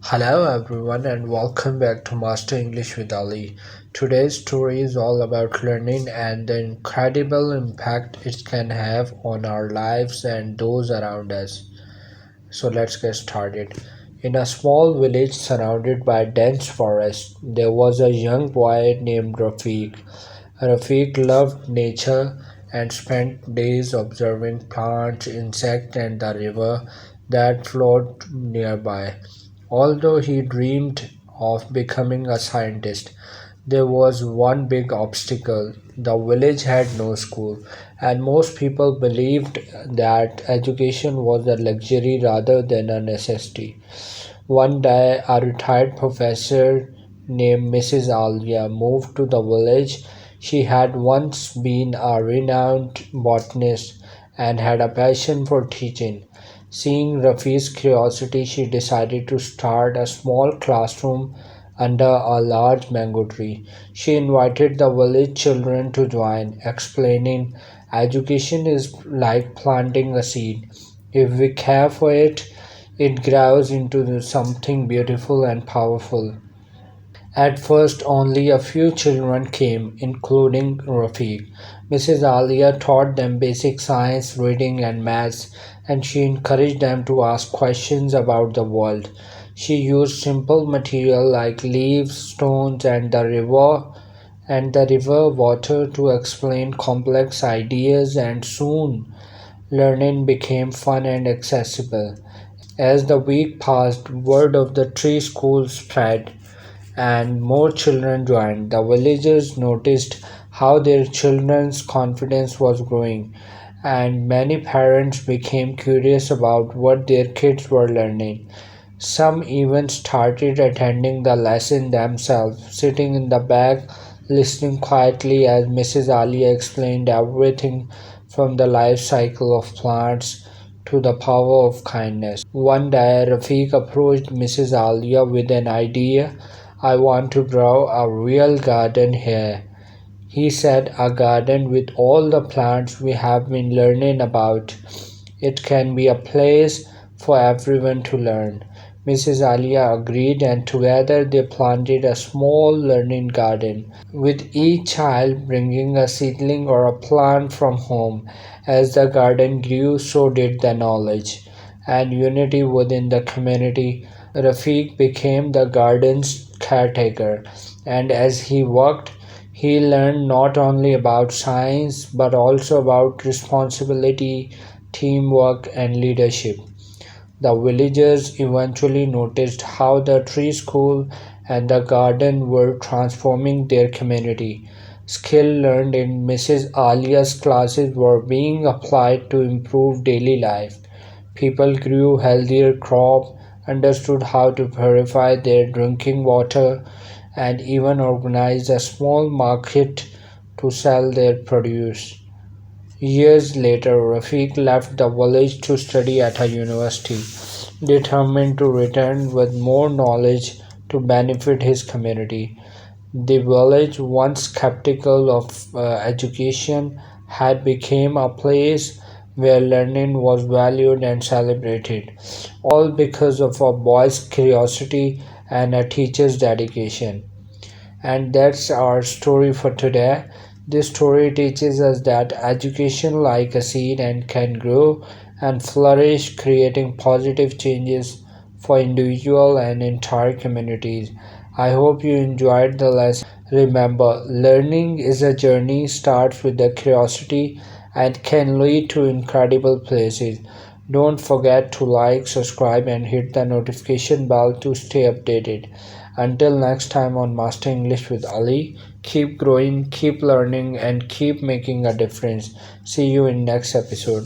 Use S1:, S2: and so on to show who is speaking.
S1: Hello everyone and welcome back to Master English with Ali. Today's story is all about learning and the incredible impact it can have on our lives and those around us. So let's get started. In a small village surrounded by dense forest, there was a young boy named Rafiq. Rafiq loved nature and spent days observing plants, insects, and the river that flowed nearby. Although he dreamed of becoming a scientist, there was one big obstacle. The village had no school, and most people believed that education was a luxury rather than a necessity. One day, a retired professor named Mrs. Alia moved to the village. She had once been a renowned botanist and had a passion for teaching. Seeing Rafi's curiosity, she decided to start a small classroom under a large mango tree. She invited the village children to join, explaining education is like planting a seed. If we care for it, it grows into something beautiful and powerful. At first, only a few children came, including Rafiq. Mrs. Alia taught them basic science, reading, and maths, and she encouraged them to ask questions about the world. She used simple material like leaves, stones, and the river water to explain complex ideas, and soon learning became fun and accessible. As the week passed, word of the tree school spread and more children joined. The villagers noticed how their children's confidence was growing, and many parents became curious about what their kids were learning. Some even started attending the lesson themselves, sitting in the back, listening quietly as Mrs. Alia explained everything from the life cycle of plants to the power of kindness. One day, Rafiq approached Mrs. Alia with an idea. I want to grow a real garden here, he said, a garden with all the plants we have been learning about. It can be a place for everyone to learn. Mrs. Alia agreed, and together they planted a small learning garden, with each child bringing a seedling or a plant from home. As the garden grew, so did the knowledge and unity within the community. Rafiq became the garden's caretaker, and as he worked, he learned not only about science but also about responsibility, teamwork, and leadership. The villagers eventually noticed how the tree school and the garden were transforming their community. Skill learned in Mrs. Alia's classes were being applied to improve daily life. People grew healthier crops, understood how to purify their drinking water, and even organized a small market to sell their produce. Years later, Rafiq left the village to study at a university, determined to return with more knowledge to benefit his community. The village, once skeptical of education, had become a place where learning was valued and celebrated, all because of a boy's curiosity and a teacher's dedication. And that's our story for today. This story teaches us that education like a seed and can grow and flourish, creating positive changes for individual and entire communities. I hope you enjoyed the lesson. Remember, learning is a journey, starts with the curiosity and can lead to incredible places. Don't forget to like, subscribe, and hit the notification bell to stay updated. Until next time on Master English with Ali, keep growing, keep learning, and keep making a difference. See you in next episode.